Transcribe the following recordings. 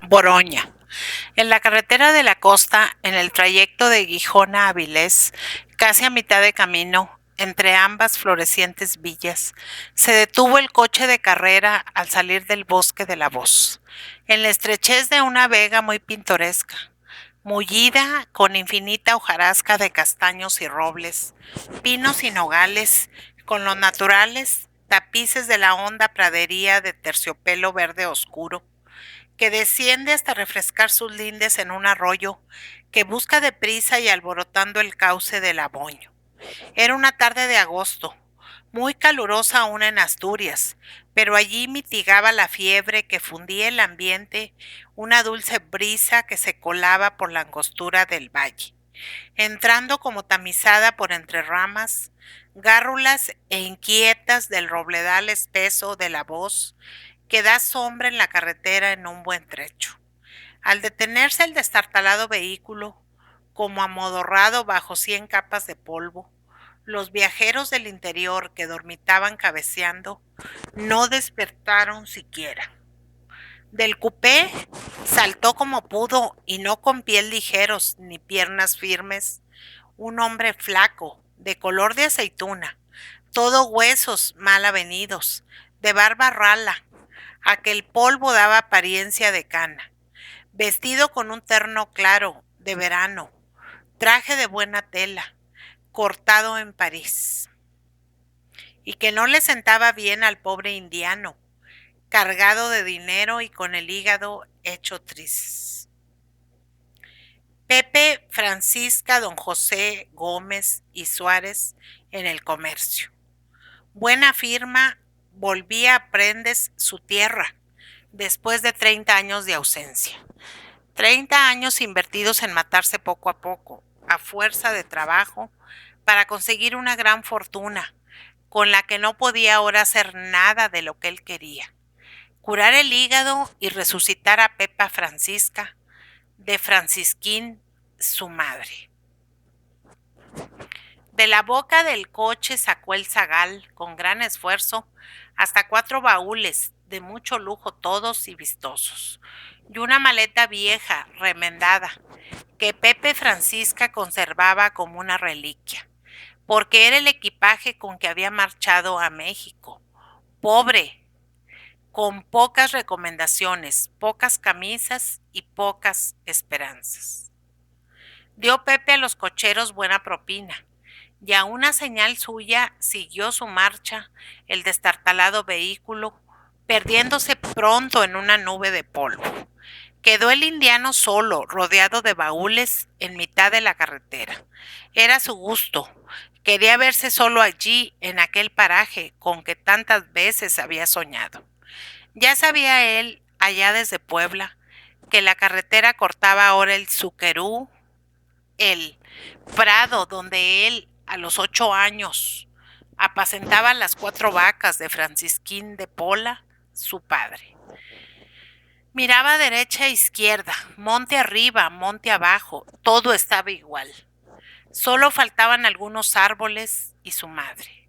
Boroña. En la carretera de la costa, en el trayecto de Gijón a Avilés, casi a mitad de camino, entre ambas florecientes villas, se detuvo el coche de carrera al salir del bosque de la Voz, en la estrechez de una vega muy pintoresca, mullida con infinita hojarasca de castaños y robles, pinos y nogales, con los naturales tapices de la honda pradería de terciopelo verde oscuro, que desciende hasta refrescar sus lindes en un arroyo que busca deprisa y alborotando el cauce del Aboño. Era una tarde de agosto, muy calurosa aún en Asturias, pero allí mitigaba la fiebre que fundía el ambiente una dulce brisa que se colaba por la angostura del valle, entrando como tamizada por entre ramas, gárrulas e inquietas del robledal espeso de la Voz, que da sombra en la carretera en un buen trecho. Al detenerse el destartalado vehículo, como amodorrado bajo 100 capas de polvo, los viajeros del interior que dormitaban cabeceando no despertaron siquiera. Del cupé saltó como pudo y no con pies ligeros ni piernas firmes, un hombre flaco, de color de aceituna, todo huesos mal avenidos, de barba rala, a que el polvo daba apariencia de cana, vestido con un terno claro, de verano, traje de buena tela, cortado en París, y que no le sentaba bien al pobre indiano, cargado de dinero y con el hígado hecho trizas. Pepe, Francisca, don José, Gómez y Suárez en el comercio. Buena firma, volvía a Prendes su tierra, después de 30 años de ausencia. 30 años invertidos en matarse poco a poco, a fuerza de trabajo, para conseguir una gran fortuna, con la que no podía ahora hacer nada de lo que él quería. Curar el hígado y resucitar a Pepa Francisca, de Francisquín, su madre. De la boca del coche sacó el zagal, con gran esfuerzo, hasta 4 baúles, de mucho lujo todos y vistosos, y una maleta vieja, remendada, que Pepe Francisca conservaba como una reliquia, porque era el equipaje con que había marchado a México. Pobre, con pocas recomendaciones, pocas camisas y pocas esperanzas. Dio Pepe a los cocheros buena propina, y a una señal suya siguió su marcha el destartalado vehículo, perdiéndose pronto en una nube de polvo. Quedó el indiano solo, rodeado de baúles, en mitad de la carretera. Era su gusto. Quería verse solo allí, en aquel paraje con que tantas veces había soñado. Ya sabía él, allá desde Puebla, que la carretera cortaba ahora el Suquerú, el prado donde él, a los 8 años, apacentaba las 4 vacas de Francisquín de Pola, su padre. Miraba a derecha e izquierda, monte arriba, monte abajo, todo estaba igual. Solo faltaban algunos árboles y su madre.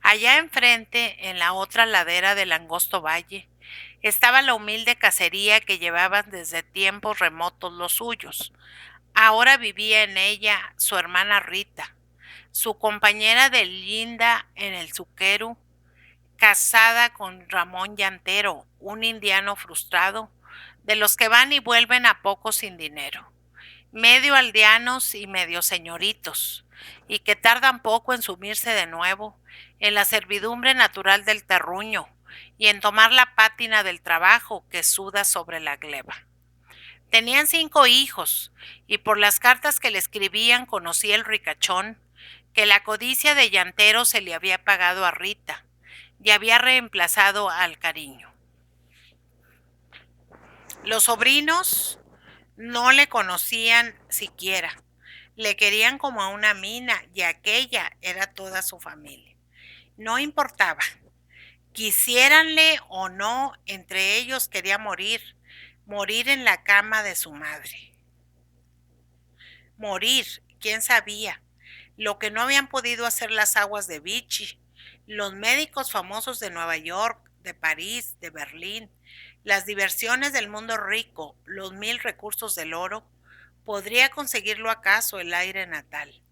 Allá enfrente, en la otra ladera del angosto valle, estaba la humilde casería que llevaban desde tiempos remotos los suyos. Ahora vivía en ella su hermana Rita, su compañera de linda en el Suqueru, casada con Ramón Llantero, un indiano frustrado, de los que van y vuelven a poco sin dinero, medio aldeanos y medio señoritos, y que tardan poco en sumirse de nuevo en la servidumbre natural del terruño y en tomar la pátina del trabajo que suda sobre la gleba. Tenían 5 hijos, y por las cartas que le escribían conocía el ricachón que la codicia de Llantero se le había pagado a Rita y había reemplazado al cariño. Los sobrinos no le conocían siquiera, le querían como a una mina y aquella era toda su familia. No importaba, quisiéranle o no, entre ellos quería morir en la cama de su madre. Morir, quién sabía, lo que no habían podido hacer las aguas de Vichy, los médicos famosos de Nueva York, de París, de Berlín, las diversiones del mundo rico, los 1000 recursos del oro, ¿podría conseguirlo acaso el aire natal?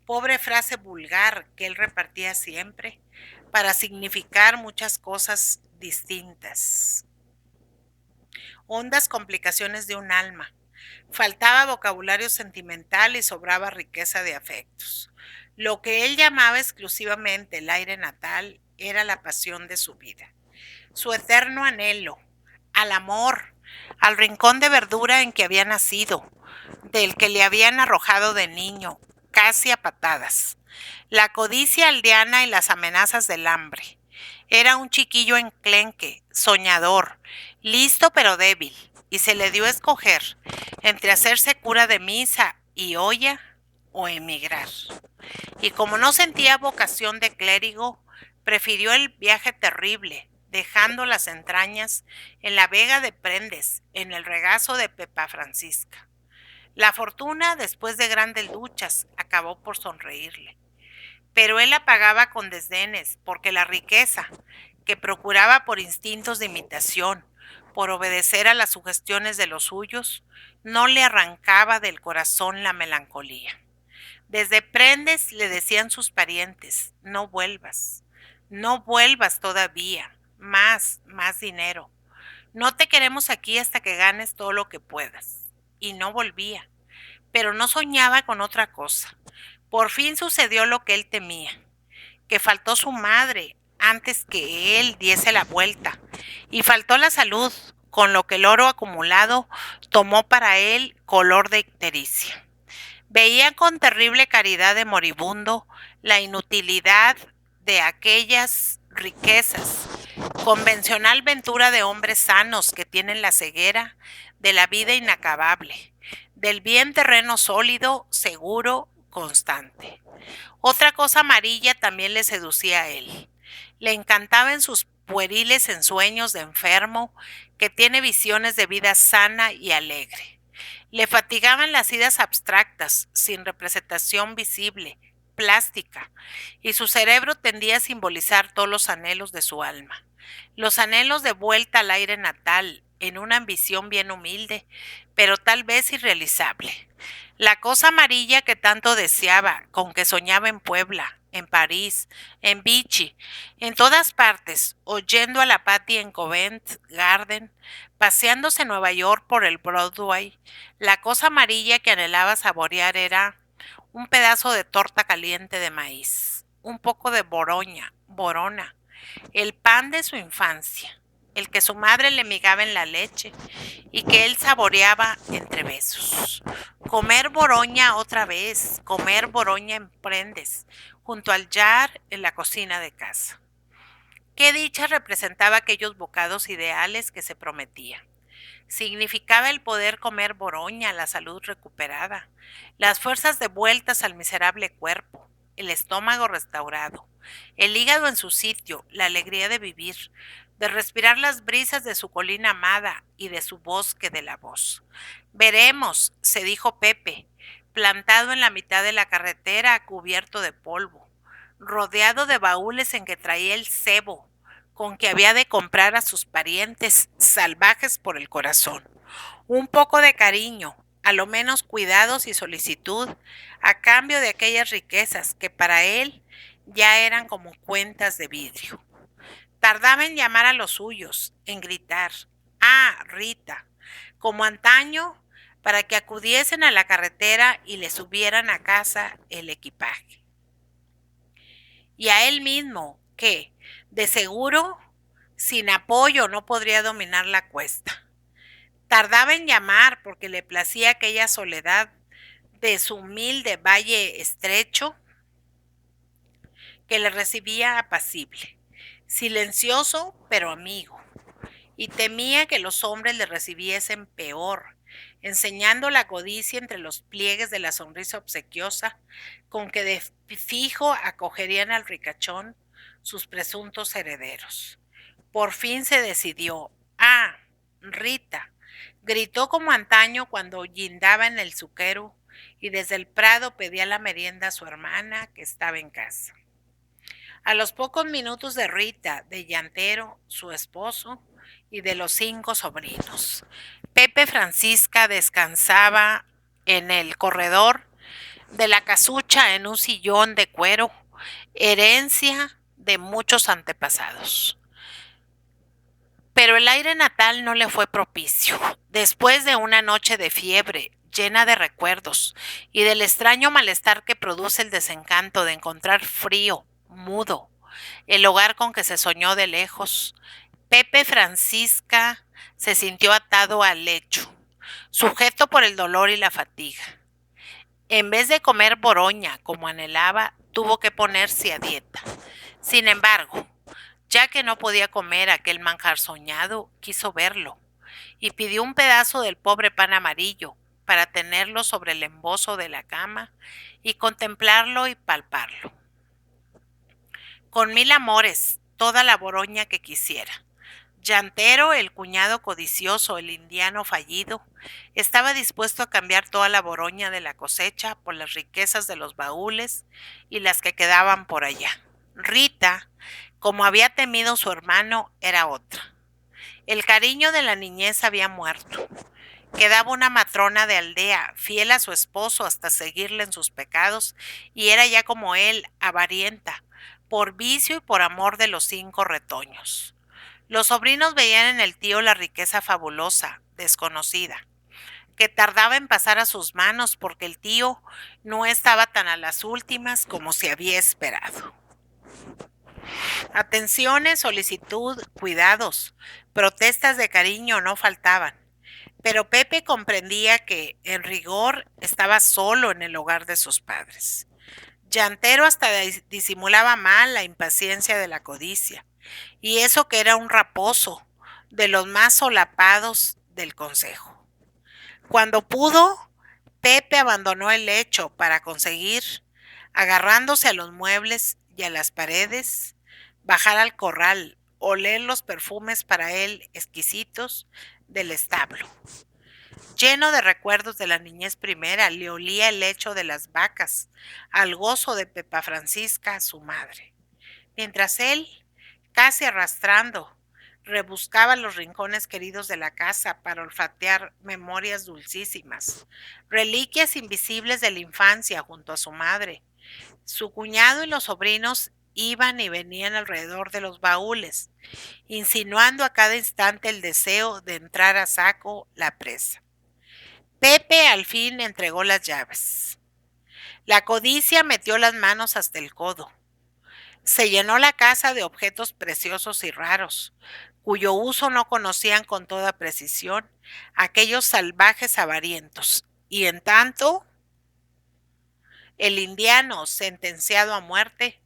Pobre frase vulgar que él repartía siempre para significar muchas cosas distintas. Hondas complicaciones de un alma. Faltaba vocabulario sentimental y sobraba riqueza de afectos. Lo que él llamaba exclusivamente el aire natal era la pasión de su vida, su eterno anhelo, al amor, al rincón de verdura en que había nacido, del que le habían arrojado de niño, casi a patadas, la codicia aldeana y las amenazas del hambre. Era un chiquillo enclenque, soñador, listo pero débil, y se le dio a escoger entre hacerse cura de misa y olla o emigrar. Y como no sentía vocación de clérigo, prefirió el viaje terrible, dejando las entrañas en la vega de Prendes, en el regazo de Pepa Francisca. La fortuna, después de grandes luchas, acabó por sonreírle. Pero él la pagaba con desdenes, porque la riqueza, que procuraba por instintos de imitación, por obedecer a las sugestiones de los suyos, no le arrancaba del corazón la melancolía. Desde Prendes le decían sus parientes, no vuelvas todavía, más dinero. No te queremos aquí hasta que ganes todo lo que puedas. Y no volvía, pero no soñaba con otra cosa. Por fin sucedió lo que él temía, que faltó su madre antes que él diese la vuelta, y faltó la salud, con lo que el oro acumulado tomó para él color de ictericia. Veía con terrible caridad de moribundo la inutilidad de aquellas riquezas, convencional ventura de hombres sanos que tienen la ceguera de la vida inacabable, del bien terreno sólido, seguro, constante. Otra cosa amarilla también le seducía a él. Le encantaba en sus pueriles ensueños de enfermo que tiene visiones de vida sana y alegre. Le fatigaban las ideas abstractas, sin representación visible, plástica, y su cerebro tendía a simbolizar todos los anhelos de su alma. Los anhelos de vuelta al aire natal, en una ambición bien humilde, pero tal vez irrealizable. La cosa amarilla que tanto deseaba, con que soñaba en Puebla, en París, en Vichy, en todas partes, oyendo a la Patti en Covent Garden, paseándose en Nueva York por el Broadway, la cosa amarilla que anhelaba saborear era un pedazo de torta caliente de maíz, un poco de borona, el pan de su infancia, el que su madre le migaba en la leche y que él saboreaba entre besos. Comer boroña otra vez, comer boroña en Prendes, junto al jar en la cocina de casa. Qué dicha representaba aquellos bocados ideales que se prometía. Significaba el poder comer boroña, la salud recuperada, las fuerzas devueltas al miserable cuerpo, el estómago restaurado, el hígado en su sitio, la alegría de vivir, de respirar las brisas de su colina amada y de su bosque de la voz. Veremos, se dijo Pepe, plantado en la mitad de la carretera cubierto de polvo, rodeado de baúles en que traía el cebo con que había de comprar a sus parientes salvajes por el corazón. Un poco de cariño, a lo menos cuidados y solicitud, a cambio de aquellas riquezas que para él ya eran como cuentas de vidrio. Tardaba en llamar a los suyos, en gritar, ¡ah, Rita!, como antaño, para que acudiesen a la carretera y le subieran a casa el equipaje. Y a él mismo, que, de seguro, sin apoyo no podría dominar la cuesta. Tardaba en llamar porque le placía aquella soledad de su humilde valle estrecho que le recibía apacible, silencioso pero amigo, y temía que los hombres le recibiesen peor, enseñando la codicia entre los pliegues de la sonrisa obsequiosa con que de fijo acogerían al ricachón sus presuntos herederos. Por fin se decidió. ¡Ah, Rita!, gritó como antaño cuando guindaba en el suquero y desde el prado pedía la merienda a su hermana que estaba en casa. A los pocos minutos de Rita, de llantero, su esposo, y de los 5 sobrinos. Pepe Francisca descansaba en el corredor de la casucha en un sillón de cuero, herencia de muchos antepasados. Pero el aire natal no le fue propicio. Después de una noche de fiebre, llena de recuerdos, y del extraño malestar que produce el desencanto de encontrar frío, mudo, el hogar con que se soñó de lejos, Pepe Francisca se sintió atado al lecho, sujeto por el dolor y la fatiga. En vez de comer boroña como anhelaba, tuvo que ponerse a dieta. Sin embargo, ya que no podía comer aquel manjar soñado, quiso verlo, y pidió un pedazo del pobre pan amarillo para tenerlo sobre el embozo de la cama y contemplarlo y palparlo. Con 1000 amores, toda la boroña que quisiera. Llantero, el cuñado codicioso, el indiano fallido, estaba dispuesto a cambiar toda la boroña de la cosecha por las riquezas de los baúles y las que quedaban por allá. Rita, como había temido su hermano, era otra. El cariño de la niñez había muerto. Quedaba una matrona de aldea, fiel a su esposo hasta seguirle en sus pecados, y era ya como él, avarienta, por vicio y por amor de los 5 retoños. Los sobrinos veían en el tío la riqueza fabulosa, desconocida, que tardaba en pasar a sus manos porque el tío no estaba tan a las últimas como se había esperado. Atenciones, solicitud, cuidados, protestas de cariño no faltaban, pero Pepe comprendía que, en rigor, estaba solo en el hogar de sus padres. Llantero hasta disimulaba mal la impaciencia de la codicia, y eso que era un raposo, de los más solapados del consejo. Cuando pudo, Pepe abandonó el lecho para conseguir, agarrándose a los muebles y a las paredes, bajar al corral, oler los perfumes para él exquisitos del establo. Lleno de recuerdos de la niñez primera, le olía el lecho de las vacas, al gozo de Pepa Francisca, su madre. Mientras él, casi arrastrando, rebuscaba los rincones queridos de la casa para olfatear memorias dulcísimas, reliquias invisibles de la infancia junto a su madre. Su cuñado y los sobrinos iban y venían alrededor de los baúles, insinuando a cada instante el deseo de entrar a saco la presa. Pepe al fin entregó las llaves. La codicia metió las manos hasta el codo. Se llenó la casa de objetos preciosos y raros, cuyo uso no conocían con toda precisión aquellos salvajes avarientos, y en tanto, el indiano, sentenciado a muerte,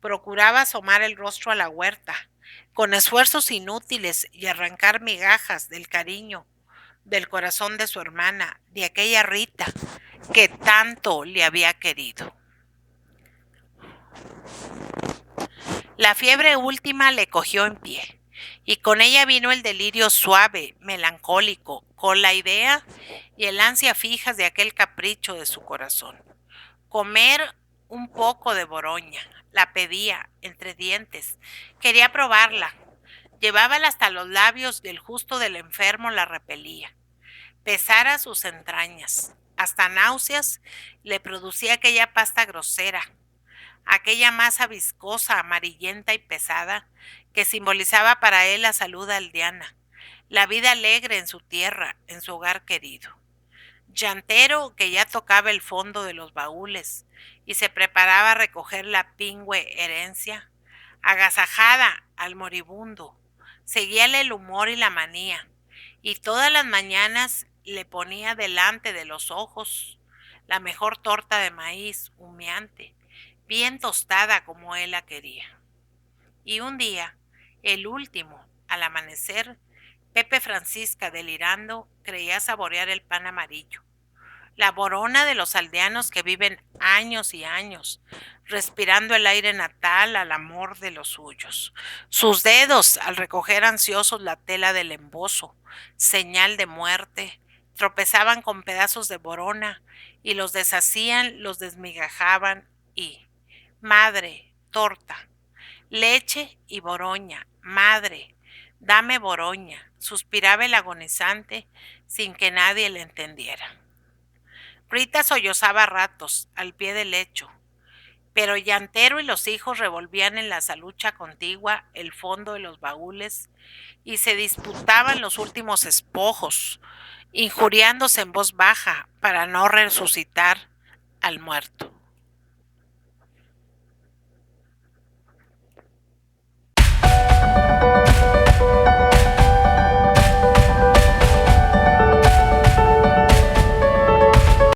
procuraba asomar el rostro a la huerta, con esfuerzos inútiles, y arrancar migajas del cariño del corazón de su hermana, de aquella Rita que tanto le había querido. La fiebre última le cogió en pie, y con ella vino el delirio suave, melancólico, con la idea y el ansia fijas de aquel capricho de su corazón. Comer un poco de boroña, la pedía entre dientes, quería probarla, llevábala hasta los labios, y el justo del enfermo la repelía. Pesar a sus entrañas, hasta náuseas le producía aquella pasta grosera, aquella masa viscosa, amarillenta y pesada, que simbolizaba para él la salud aldeana, la vida alegre en su tierra, en su hogar querido. Llantero, que ya tocaba el fondo de los baúles y se preparaba a recoger la pingüe herencia, agasajada al moribundo, seguíale el humor y la manía, y todas las mañanas le ponía delante de los ojos la mejor torta de maíz humeante, bien tostada como él la quería. Y un día, el último, al amanecer, Pepe Francisca, delirando, creía saborear el pan amarillo, la borona de los aldeanos que viven años y años, respirando el aire natal al amor de los suyos. Sus dedos, al recoger ansiosos la tela del embozo, señal de muerte, tropezaban con pedazos de borona y los deshacían, los desmigajaban y, madre, torta, leche y boroña, madre, Dame Boroña, suspiraba el agonizante sin que nadie le entendiera. Rita sollozaba a ratos, al pie del lecho, pero Llantero y los hijos revolvían en la salucha contigua el fondo de los baúles y se disputaban los últimos espojos, injuriándose en voz baja para no resucitar al muerto.